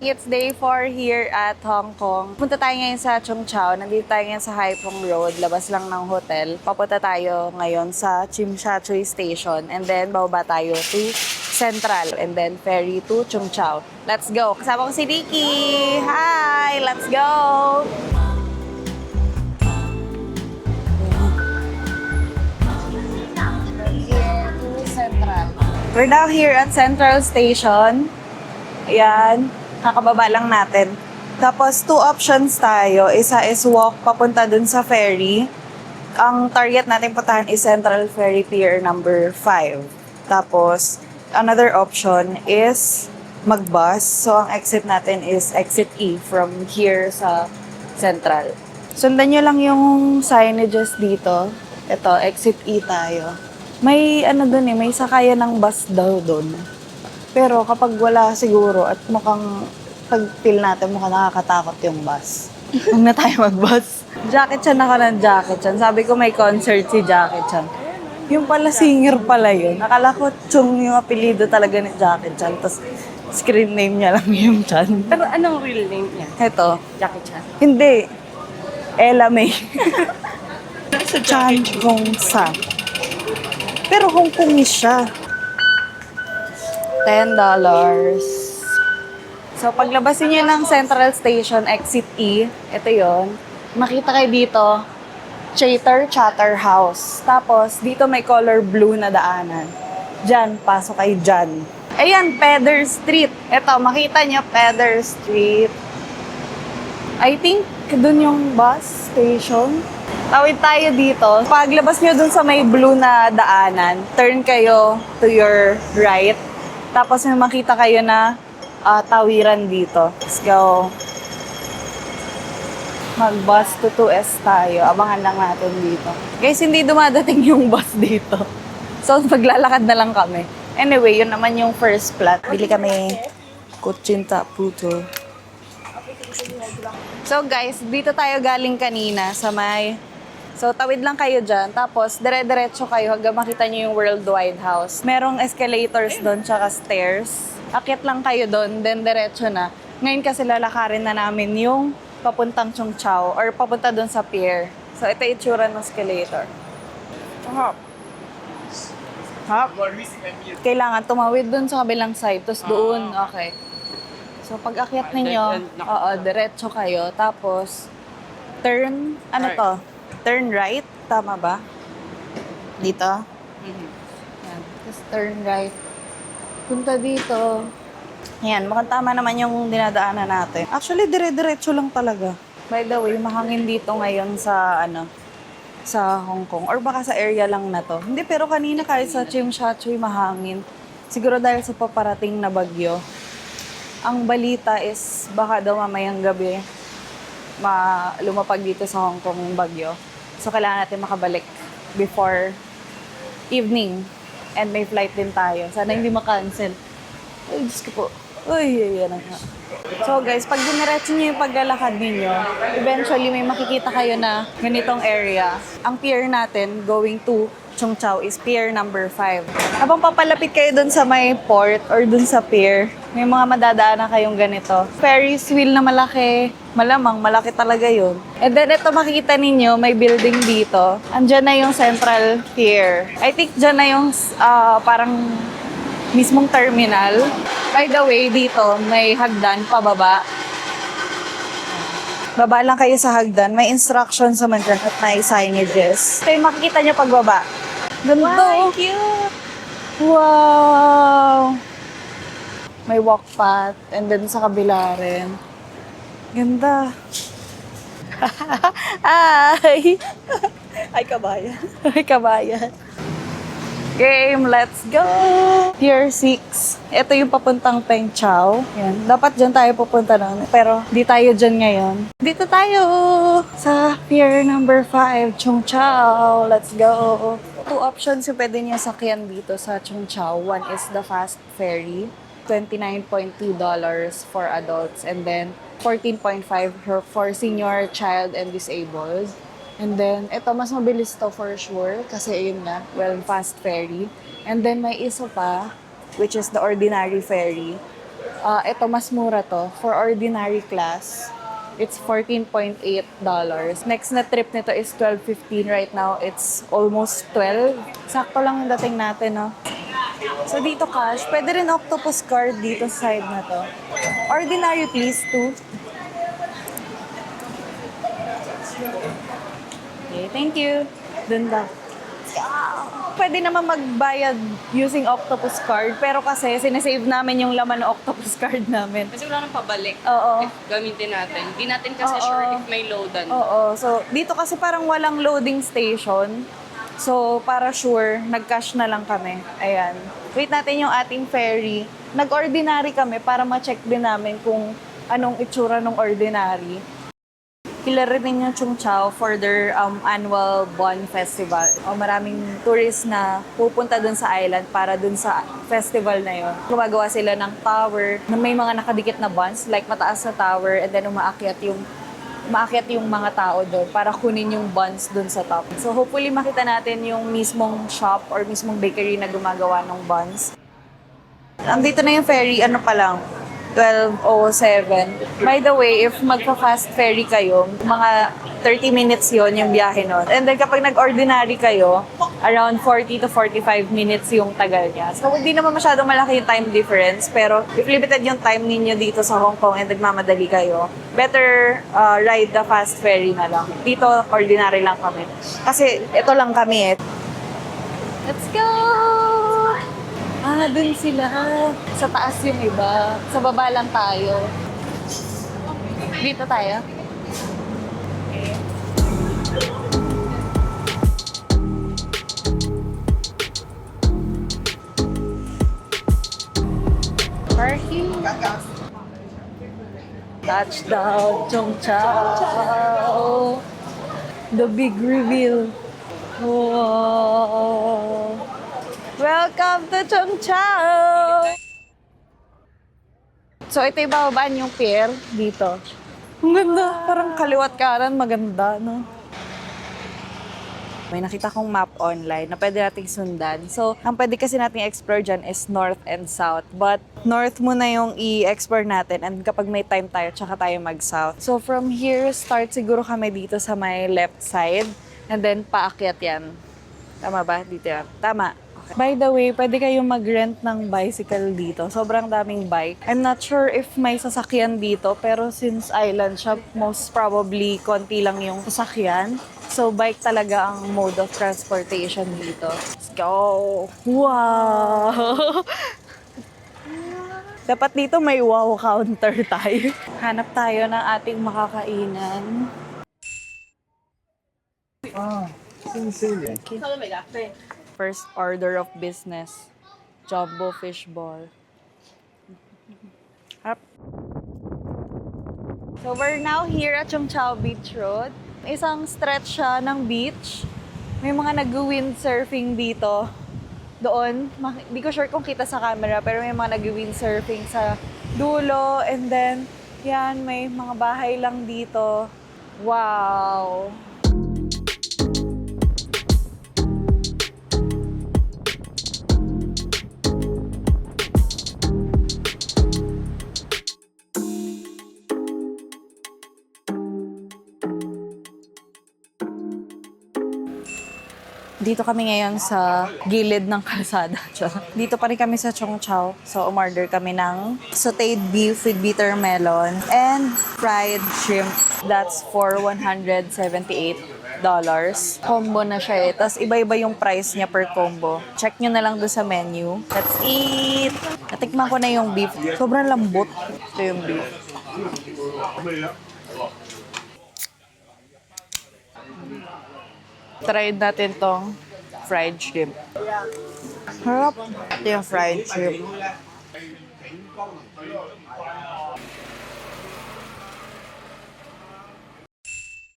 It's day 4 here at Hong Kong. Punta tayo ngayon sa Cheung Chau. Nandito tayo ngayon sa Hai Phong Road. Labas lang ng hotel. Papunta tayo ngayon sa Tsim Sha Tsui Station. And then, bababa tayo to Central. And then, ferry to Cheung Chau. Let's go! Kasama ko si Ricky! Hi! Let's go! Here to Central. We're now here at Central Station. Ayan. Kakababa lang natin. Tapos, 2 options tayo. Isa is walk papunta dun sa ferry. Ang target natin puntahan is Central Ferry Pier number 5. Tapos, another option is mag-bus. So, ang exit natin is exit E from here sa Central. Sundan nyo lang yung signages dito. Ito, exit E tayo. May ano dun may sakayan ng bus daw dun. Pero kapag wala siguro at mukhang pag-feel natin mukhang nakakatakot yung bus. Huwag na tayo mag-bus. Jackie Chan ako ng Jackie Chan. Sabi ko may concert si Jackie Chan. Yung pala singer pala yun. Akala ko Chung yung apelido talaga ni Jackie Chan. Tapos screen name niya lang yung Chan. Pero anong real name niya? Ito. Jackie Chan. Hindi. Ella May. Chan Hong Sa. Pero Hong Kongese siya. $10. So, paglabasin niyo ng Central Station, exit E, ito yon. Makita kayo dito, Chater House. Tapos, dito may color blue na daanan. Diyan, pasok kayo dyan. Ayan, Pedder Street. Ito, makita niyo, Pedder Street. I think, dun yung bus station. Tawid tayo dito. Paglabas niyo dun sa may blue na daanan, turn kayo to your right. Tapos may makita kayo na tawiran dito. Let's go. Mag-bus to 2S tayo. Abangan lang natin dito. Guys, hindi dumadating yung bus dito. So, maglalakad na lang kami. Anyway, yun naman yung first plot. Bili kami kutsinta puto. So guys, dito tayo galing kanina sa may... So, tawid lang kayo dyan. Tapos, dire-diretso kayo hanggang makita nyo yung Worldwide House. Merong escalators doon, tsaka stairs. Akyat lang kayo doon, then diretso na. Ngayon kasi lalakarin na namin yung papuntang Cheung Chau or papunta doon sa pier. So, ito yung itsura ng escalator. Hop. Hop. Kailangan tumawid doon sa kabilang side. Tapos doon, okay. So, pag akyat ninyo, diretso kayo. Tapos, turn, ano to? Turn right, tama ba? Dito? Yan. Tapos turn right. Punta dito. Yan, mukhang tama naman yung dinadaanan natin. Actually, dire-diretso lang talaga. By the way, mahangin dito ngayon sa, sa Hong Kong. Or baka sa area lang na to. Hindi, pero kanina kahit sa Tsim Sha Tsui mahangin. Siguro dahil sa paparating na bagyo. Ang balita is baka daw mamayang gabi lumapag dito sa Hong Kong yung bagyo. So, kailangan natin makabalik before evening. And may flight din tayo. Sana hindi makancel. Ay, Diyos ko po. Uy, yan na nga. So, guys, pag diniretso nyo yung paglalakad ninyo, eventually may makikita kayo na ganitong area. Ang pier natin going to Cheung Chau is pier number 5. Habang papalapit kayo dun sa may port or dun sa pier, may mga madadaanan kayong ganito. Ferris wheel na malaki. Malamang, malaki talaga yun. And then, ito makikita ninyo, may building dito. Andyan na yung Central Pier. I think dyan na yung parang mismong terminal. By the way, dito, may hagdan pababa. Baba lang kayo sa hagdan. May instructions naman dyan at may signages. Ito yung makikita nyo pagbaba. Ganda. Wow, cute! Wow! May walk path. And then sa kabila rin. Ganda. Ay! Ay, kabayan. Ay, kabayan. Game, let's go! Pier 6. Ito yung papuntang Peng Chau. Yan. Dapat dyan tayo pupunta nun. Pero di tayo dyan ngayon. Dito tayo sa Pier number 5, Cheung Chau. Let's go! 2 options yung pwede niya sakyan dito sa Cheung Chau. One is the fast ferry. $29.2 for adults. And then, $14.5 for senior, child, and disabled. And then, ito, mas mabilis to for sure. Kasi yun nga, fast ferry. And then, may isa pa, which is the ordinary ferry. Ito, mas mura to. For ordinary class, it's $14.8. Next na trip nito is 12.15. Right now, it's almost 12. Sakto lang yung dating natin, no? So, dito cash. Pwede rin octopus card dito sa side na to. Ordinary, please, too. Okay, thank you. Dun ba? Pwede naman magbayad using octopus card, pero kasi sinesave namin yung laman ng octopus card namin. Kasi wala nang pabalik. Oo. If gamitin natin. Hindi natin kasi Oo. sure if may loadan. Oo. So, dito kasi parang walang loading station. So, para sure, nag-cash na lang kami. Ayan. Wait natin yung ating ferry. Nag-ordinary kami para ma-check din namin kung anong itsura ng ordinary. Kilala rin yung Chung Chau for their annual Bon Festival. Maraming tourists na pupunta dun sa island para dun sa festival na yun. Gumagawa sila ng tower na may mga nakadikit na buns, like mataas na tower, and then umaakyat yung mga tao doon para kunin yung buns doon sa top. So hopefully makita natin yung mismong shop or mismong bakery na gumagawa ng buns. Andito na yung ferry, ano pa lang, 12:07. By the way, if magpa-fast ferry kayo, mga 30 minutes yon yung biyahe nun. And then kapag nag-ordinary kayo, around 40 to 45 minutes yung tagal niya. So hindi naman masyadong malaki yung time difference, pero if limited yung time ninyo dito sa Hong Kong and nagmamadali kayo, better ride the fast ferry na lang. Dito, ordinary lang kami. Kasi ito lang kami eh. Let's go! Dun sila. Sa taas yung iba. Sa baba lang tayo. Dito tayo. Okay. Parking. Touchdown, Chung Chau. The big reveal. Wow. Welcome to Chung Chau! So, ito yung bababaan yung pier dito. Ang ganda. Parang kaliwat kanan, maganda, no? May nakita kong map online na pwede nating sundan. So, ang pwede kasi nating explore dyan is north and south. But, north muna yung i-explore natin. And kapag may time tayo, tsaka tayo mag-south. So, from here, start siguro kami dito sa may left side. And then, paakyat yan. Tama ba? Dito yan. Tama. By the way, pwede kayong mag-rent ng bicycle dito. Sobrang daming bike. I'm not sure if may sasakyan dito, pero since island siya, most probably konti lang yung sasakyan. So, bike talaga ang mode of transportation dito. Let's go! Wow! Dapat dito may wow counter tayo. Hanap tayo ng ating makakainan. Okay. First order of business, jumbo fish ball. Harap. So we're now here at Chung Chau Beach Road. Isang stretch siya ng beach. May mga nag-windsurfing dito. Doon, hindi ko sure kung kita sa camera, pero may mga nag-windsurfing sa dulo. And then, yan, may mga bahay lang dito. Wow! Dito kami ngayon sa gilid ng kalsada. Dito pa rin kami sa Chung Chau. So, umorder kami ng sauteed beef with bitter melon and fried shrimp. That's for $178. Combo na siya eh. Tapos, iba-iba yung price niya per combo. Check nyo na lang doon sa menu. Let's eat! Natikman ko na yung beef. Sobrang lambot. Ito yung beef. Try natin tong fried shrimp. Harap. Ito yung fried shrimp.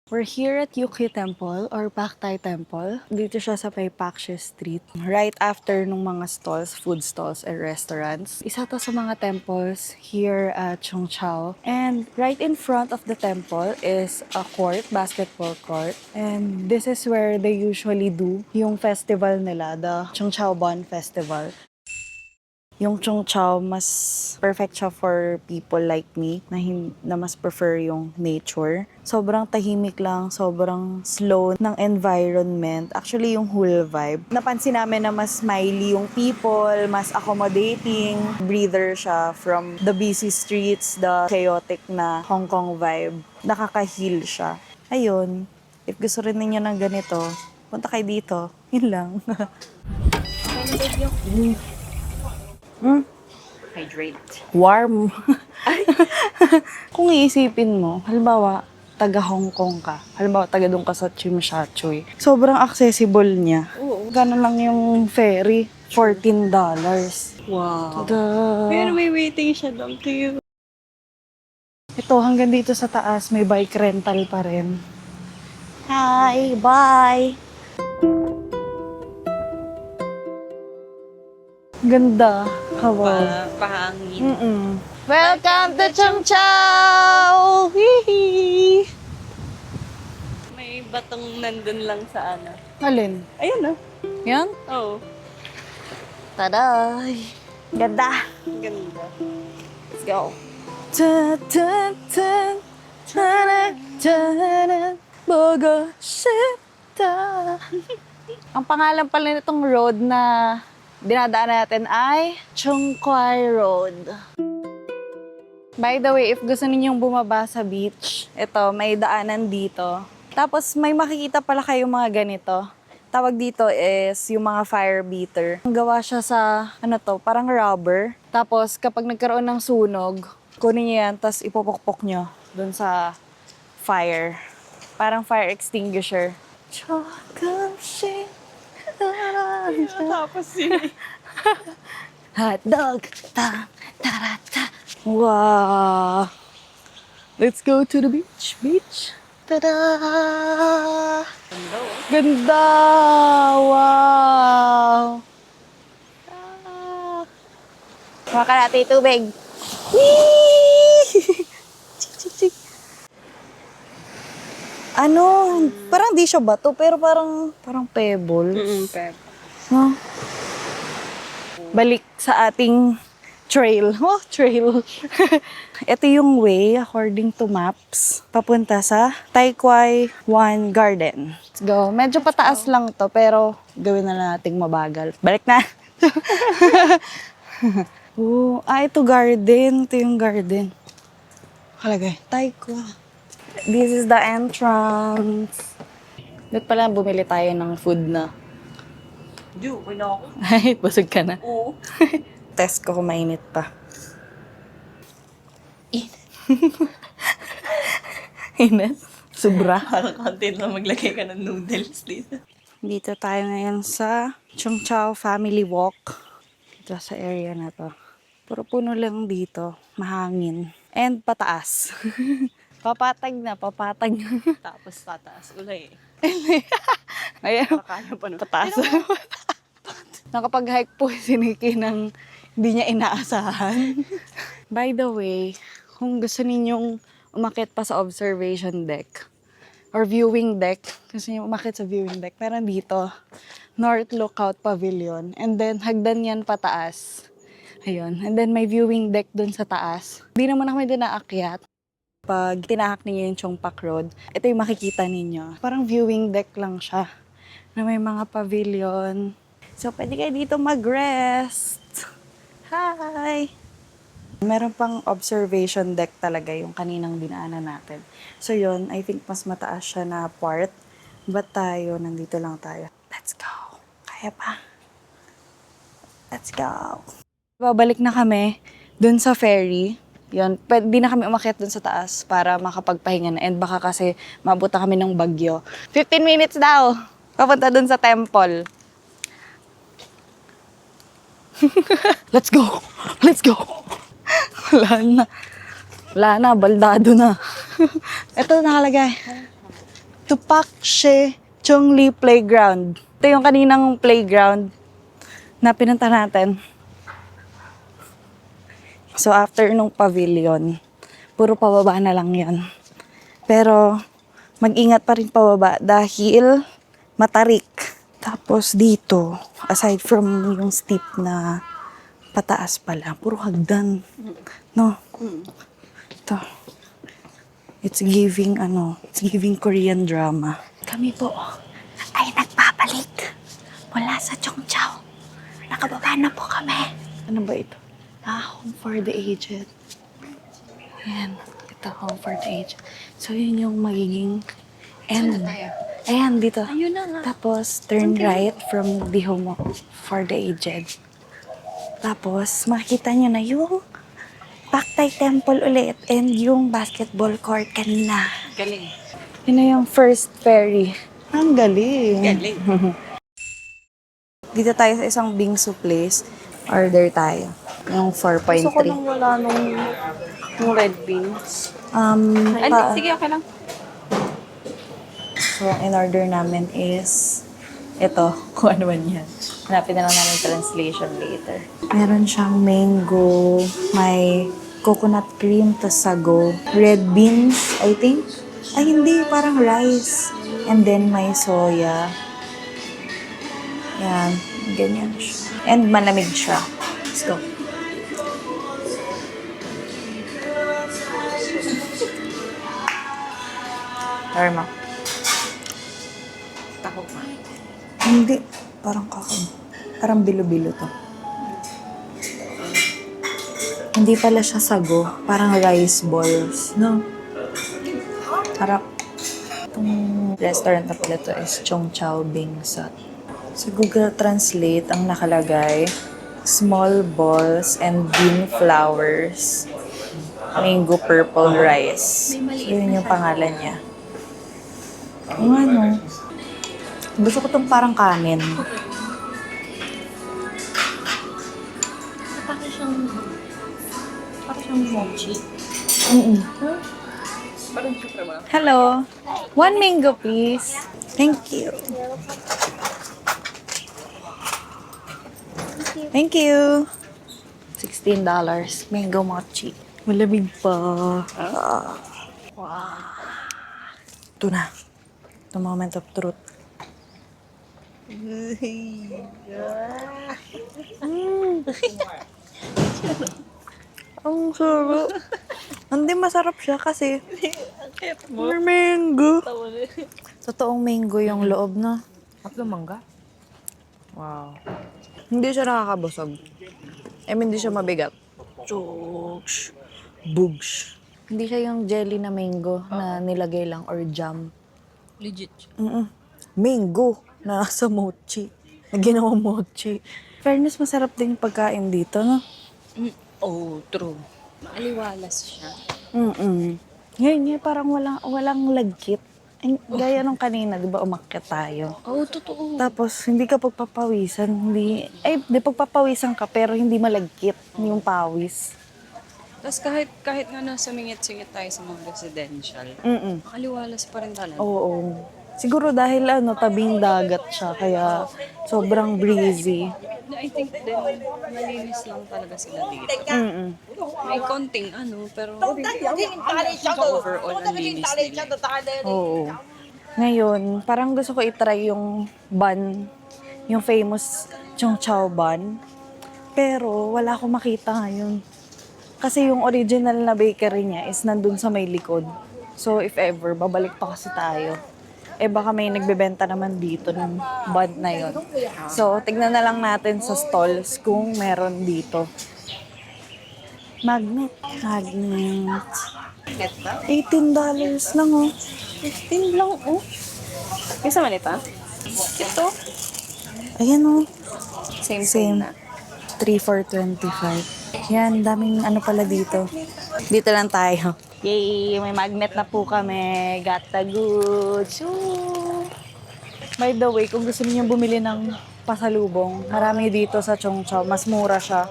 We're here at Yuki Temple or Pak Thai Temple. Dito siya sa may Pakshe Street. Right after nung mga stalls, food stalls and restaurants. Isa to sa mga temples here at Chung Chau. And right in front of the temple is a court, basketball court. And this is where they usually do yung festival nila, the Chung Chau Bon Festival. Yung Chung Chao, mas perfect siya for people like me na mas prefer yung nature. Sobrang tahimik lang, sobrang slow ng environment. Actually, yung whole vibe. Napansin namin na mas smiley yung people, mas accommodating. Breather siya from the busy streets, the chaotic na Hong Kong vibe. Nakaka-heal siya. Ayun, if gusto rin ninyo ng ganito, punta kayo dito. Yun lang. Hydrate. Warm. Kung iisipin mo, halimbawa, taga Hong Kong ka. Halimbawa, taga doon ka sa Tsim Sha Tsui. Sobrang accessible niya. Oo. Gano'n lang yung ferry. $14. Wow. Tada! Pero may waiting siya doon. Cute. Ito, hanggang dito sa taas, may bike rental pa rin. Hi! Bye! Ganda. Hawaw. Pahangin. Welcome to Chung Chao! Hihi! May batong nandun lang sa ano. Alin? Ayun na. Yan? Oo. Taday! Ganda! Ganda. Let's go! Ta ta ta ta ta ta Bogo Shita. Ang pangalan pala nitong road na dinadaan natin ay Chung Kwai Road. By the way, if gusto ninyong bumaba sa beach, ito, may daanan dito. Tapos may makikita pala kayong mga ganito. Tawag dito is yung mga fire beater. Gawa siya sa, parang rubber. Tapos kapag nagkaroon ng sunog, kunin niyo yan, tapos ipupukpok nyo dun sa fire. Parang fire extinguisher. Tapos yun. Hotdog! Ta! Ta! Ta! Wow! Let's go to the beach! Beach! Tada! Ganda oh. Ganda! Wow! Ah. Maka natin tubig. Whee! Chik, chik, chik. Ano, parang di siya bato, pero parang pebbles. Pep. Huh? Balik sa ating trail. Oh, trail. Ito yung way, according to maps, papunta sa Tai Kwai Wan Garden. Let's go. Medyo pataas lang to, pero gawin na lang nating mabagal. Balik na. Oh, ito garden. Ito yung garden. Kalagay. Tai Kwai. This is the entrance. Ba't pala bumili tayo ng food na? Di, okay na ako. Ay, busog ka na. Oo. Test ko kung mainit pa. Init? Sobra. Parang content na maglagay ka ng noodles dito. Dito tayo ngayon sa Chung Chao Family Walk. Dito sa area na to. Puro puno lang dito. Mahangin. And pataas. Papatag na, papatag. Tapos tataas ulay. Ayan. Kaya pa nun. Pataas. Nakapag-hike po si Nikki ng hindi niya inaasahan. By the way, kung gusto ninyong umakyat pa sa observation deck or viewing deck, gusto niyo umakyat sa viewing deck, meron dito, North Lookout Pavilion. And then, hagdan yan pataas. Ayun. And then, may viewing deck dun sa taas. Hindi naman kami dun naakyat. Pag tinahak ninyo yung Chong Pak Road, ito yung makikita ninyo. Parang viewing deck lang siya na may mga pavilion. So, pwede kayo dito mag-rest. Hi! Meron pang observation deck talaga yung kaninang dinaanan natin. So, yun, I think mas mataas siya na part. But tayo, nandito lang tayo. Let's go! Kaya pa. Let's go! Babalik na kami dun sa ferry. Yun, di na kami umakyat dun sa taas para makapagpahinga na. And baka kasi mabuta kami ng bagyo. 15 minutes daw! Papunta dun sa temple. Let's go! Let's go! Wala na, baldado na. Ito nakalagay. Tupak She Chungli Playground. Ito yung kaninang playground na pinunta natin. So after nung pavilion, puro pababa na lang yan. Pero mag-ingat pa rin pababa dahil matarik. Tapos dito, aside from yung steep na Pataas pala. Puro hagdan. No? Ito. It's giving Korean drama. Kami po ay nagpapalik mula sa Chongqing. Nakababa na po kami. Ano ba ito? Home for the aged. Ayan. Ito, home for the aged. So, yun yung magiging end. Ayan, dito. Ayun na nga. Tapos, turn right from the home for the aged. Tapos, makikita nyo na yung Paktay Temple ulit and yung basketball court kanina. Galing. Yun na yung first ferry. Ang galing. Galing. Dito tayo sa isang bingsu place. Order tayo. Yung 4.3. Gusto ko nang wala nung red beans. Sige, okay lang. So, ang in-order namin is ito, kung ano man yan. Hanapin na lang namin translation later. Meron siyang mango, may coconut cream, tas sago, red beans, I think. Ay, hindi, parang rice. And then may soya. Yan, ganyan siya. And malamig siya. Let's go. Normal. Tako pa. Hindi. Parang kakao. Parang bilo-bilo to. Hindi pala siya sago. Parang rice balls. No? Harap. Itong restaurant na pala to is Chongqing Bingsat. Sa Google Translate, ang nakalagay, small balls and bean flowers. Mango purple rice. So, yun yung pangalan niya. Ang ano? Gusto ko itong parang kanin. Parang siyang mochi. Parang syempre ba? Hello. One mango, please. Thank you. Thank you. $16. Mango mochi. Malamig pa. Wow. Ito na. The moment of truth. Ang sarap. Hindi masarap siya kasi may mango. Totoong mango yung loob, no? Tatlo mangga? Wow. Hindi siya nakakabusog. Hindi siya mabigat. Choksh. Bugs. Hindi siya yung jelly na mango na nilagay lang or jam. Legit. Mango na nasa mochi. Na ginawang mochi. Fairness, masarap din yung pagkain dito, no? Oh, true. Maaliwalas siya. Ngayon, parang walang lagkit. Ay, gaya nung kanina, di ba umakyat tayo? Oh, totoo. Tapos, hindi ka pagpapawisan. Di pagpapawisan ka, pero hindi malagkit yung pawis. Tapos kahit nga nasa mingit-singit tayo sa mga residential, makaliwalas pa rin talaga. Oo. Siguro dahil tabing dagat siya, kaya sobrang breezy. I think din, malinis lang talaga sila dito. May konting pero overall, ang linis nila. Oo. Ngayon, parang gusto ko itry yung bun, yung famous Chongqing bun. Pero wala akong makita ngayon. Kasi yung original na bakery niya is nandun sa may likod. So if ever, babalik pa kasi tayo. Baka may nagbebenta naman dito ng bun na yun. So, tignan na lang natin sa stalls kung meron dito. Magnet. $18 lang, oh. 15 lang, oh. Kaysa manita? Ito. Ayan, oh. Same na. 3 for 25. Yan, daming pala dito. Dito lang tayo. Yay! May magnet na po kami. Got the goods. Woo! By the way, kung gusto niyo bumili ng pasalubong, marami dito sa Chongqing. Mas mura siya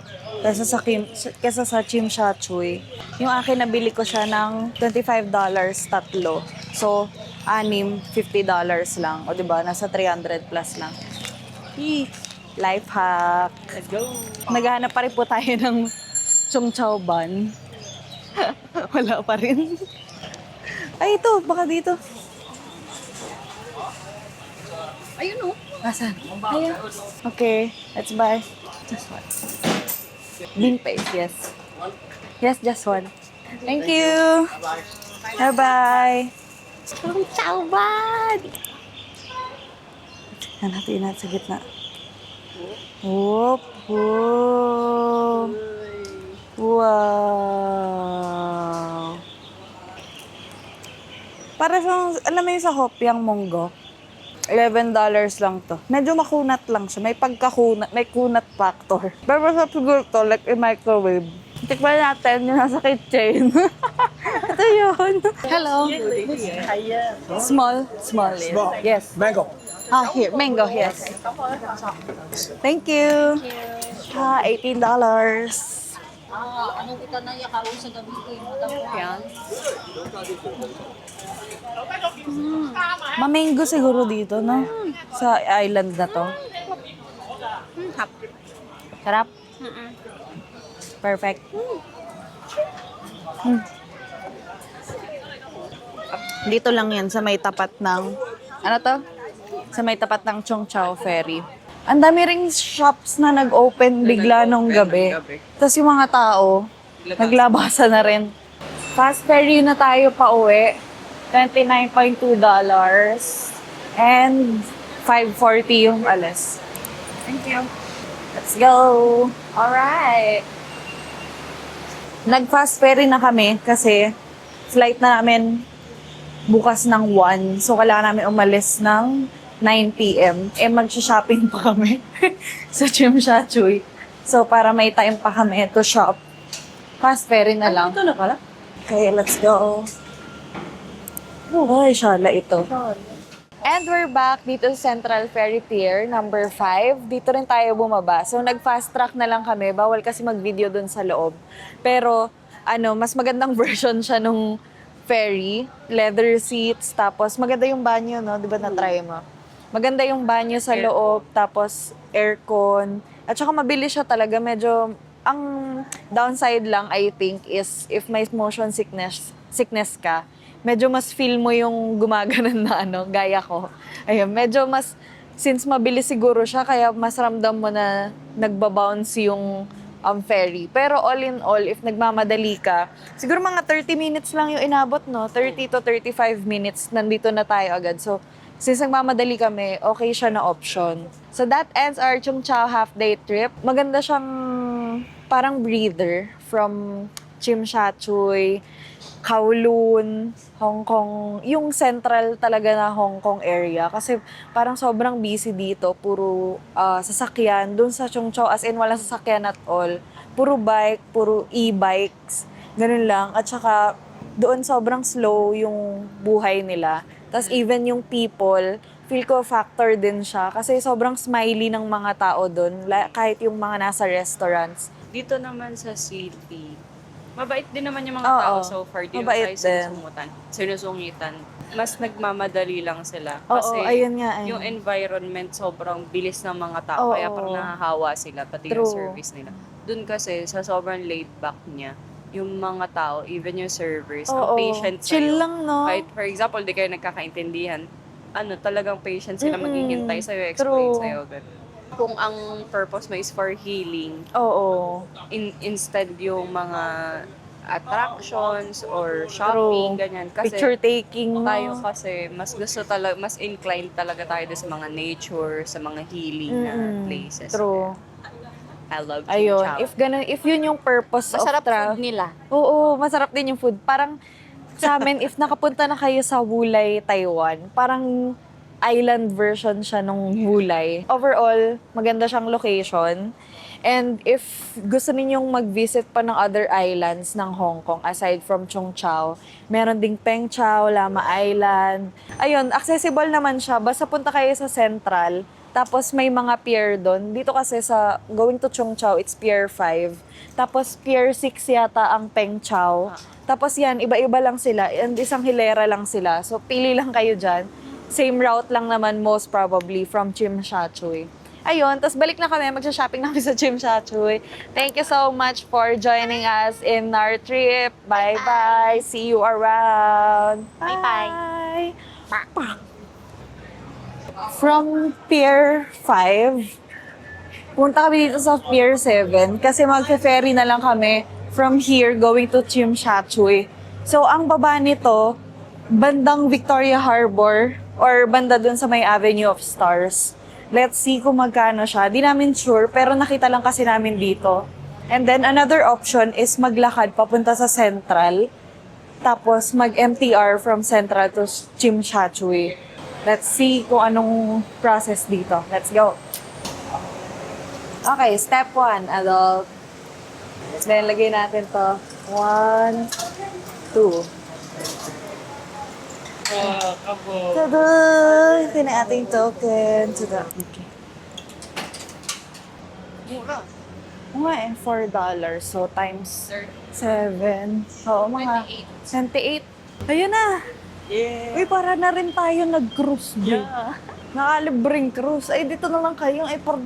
kesa sa Chimshachuy. Yung akin, nabili ko siya ng $25 tatlo. So, $50 lang. O diba, nasa 300 plus lang. Yee! Life hack. Let's go. Naghahanap pa rin po tayo ng Chongqing bun. Wala pa rin. Ay, ito. Baka dito. Ayun, oh. Asan? Ayan. Okay. Let's buy. Bean paste, yes. Yes, just one. Thank you. Bye-bye. Ciao, bud! Yan natin natin sa gitna. Whoop, whoop. Wow. Para sa, alam mo yung sa Hopyang Monggo, $11 lang to. Medyo makunat lang siya. May pagkakunat, may kunat factor. Pero masarap siguro to, like in microwave. Tikman natin yung nasa kitchen. Ito yun. Hello. Small? Small. Yes. Mango. Ah, here. Mango, yes. Thank you. Ah, $18. Anong kita na yakao sa gabi ko yung yan? Mamango siguro dito, no? Sa island na to. Sarap? Perfect. Dito lang yan sa may tapat ng, ano to? Sa may tapat ng Cheung Chau Ferry. Ang dami ring shops na nag-open bigla nung gabi. Tapos yung mga tao, naglabasa na rin. Fast ferry na tayo pa uwi. $29.2. And $5.40 yung alas. Thank you. Let's go. Alright. Nag-fast ferry na kami kasi flight na namin bukas ng 1. So, kailangan namin umalis ng 9 p.m. Mag-shopping pa kami sa Tsim Sha Tsui. So, para may time pa kami to shop. Fast ferry na lang. Ito na pala? Okay, let's go. Ay, shala ito. And we're back dito sa Central Ferry Pier, number 5. Dito rin tayo bumaba. So, nag-fast track na lang kami. Bawal kasi mag-video dun sa loob. Pero, mas magandang version siya nung ferry. Leather seats, tapos maganda yung banyo, no? Di ba na-try mo? Maganda yung banyo sa loob, tapos aircon. At saka mabilis siya talaga. Medyo, ang downside lang, I think, is if may motion sickness ka, medyo mas feel mo yung gumaganan na gaya ko. Ayun, medyo mas, since mabilis siguro siya, kaya mas ramdam mo na nagbabounce yung ferry. Pero all in all, if nagmamadali ka, siguro mga 30 minutes lang yung inabot, no? 30 to 35 minutes, nandito na tayo agad. So, since nagmamadali kami, okay siya na option. So, that ends our Cheung Chau half-day trip. Maganda siyang parang breather from Tsim Sha Tsui, Kowloon, Hong Kong, yung central talaga na Hong Kong area. Kasi parang sobrang busy dito. Puro sasakyan. Doon sa Cheung Chau, as in walang sasakyan at all. Puro bike, puro e-bikes. Ganun lang. At saka doon sobrang slow yung buhay nila. Tapos even yung people, feel ko factor din siya. Kasi sobrang smiley ng mga tao doon. Kahit yung mga nasa restaurants. Dito naman sa city, mabait din naman yung mga Oo, tao so far. Di mabait tayo sinusungitan. Mas nagmamadali lang sila. Oo, Kasi ayun nga. yung environment sobrang bilis ng mga tao. Oo. Kaya parang nahahawa sila, pati yung True. service nila. Doon kasi, sa sobrang laid back niya, yung mga tao, even yung servers, ang Oo, patient chill sa'yo. lang, no? Kahit, for example, di kayo nagkakaintindihan, talagang patient sila Mm-mm. maghihintay sa'yo, explain True. sa'yo. Ganun. Kung ang purpose mo is for healing, Oo. instead yung mga attractions or shopping, True. ganyan. Kasi Picture taking mo. tayo kasi mas gusto talaga, mas inclined talaga tayo sa mga nature, sa mga healing na places. True. I love Ayun. Qingchao. If yun yung purpose Masarap of travel. food nila. Oo, masarap din yung food. Parang sa amin, if nakapunta na kayo sa Wulay, Taiwan, parang island version siya nung Wulay. Overall, maganda siyang location. And if gusto ninyong mag-visit pa ng other islands ng Hong Kong, aside from Cheung Chau, meron ding Peng Chau, Lama Island. Ayun, accessible naman siya. Basta punta kayo sa Central, tapos may mga pier doon. Dito kasi sa going to Cheung Chau, it's Pier 5. Tapos Pier 6 yata ang Peng Chau. Tapos yan, iba-iba lang sila. And isang hilera lang sila. So, pili lang kayo dyan. Same route lang naman most probably from Tsim Sha Tsui. Ayun, tapos balik na kami, magsha-shopping namin sa Tsim Sha Tsui. Thank you so much for joining us in our trip. Bye-bye. See you around. Bye-bye. From Pier 5, Punta kami dito sa Pier 7 kasi magfe-ferry na lang kami from here going to Chimshatui. So, ang baba nito, bandang Victoria Harbor or banda dun sa may Avenue of Stars. Let's see kung magkano siya. Di namin sure, pero nakita lang kasi namin dito. And then, another option is maglakad papunta sa Central. Tapos, mag-MTR from Central to Chimshatui. Let's see kung anong process dito. Let's go. Okay, step 1, adult. Then, lagay natin to. 1, 2. Tada! Ito na ating token. Tada. Okay. Oo nga eh, $4. So, times 7. Oo, mga 28. Ayun na! Yeah. Uy, para na rin tayo nag-cruise, bro. Yeah. Nakalibreng cruise. Ay, dito na lang kayo. Ay, $4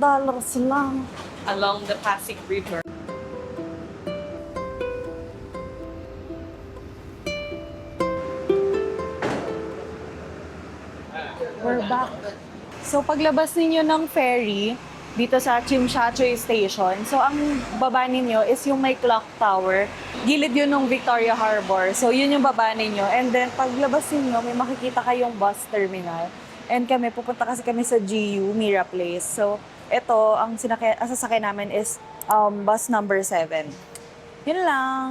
lang. Along the Pasig River. We're back. So, paglabas ninyo ng ferry, dito sa Chimshatui Station, so ang baba ninyo is yung may clock tower. Gilid yun ng Victoria Harbor. So, yun yung baba ninyo. And then, paglabas ninyo, may makikita kayong bus terminal. And kami, pupunta kasi kami sa GU, Mira Place. So, ito, ang sasakyan namin is bus number 7. Yun lang.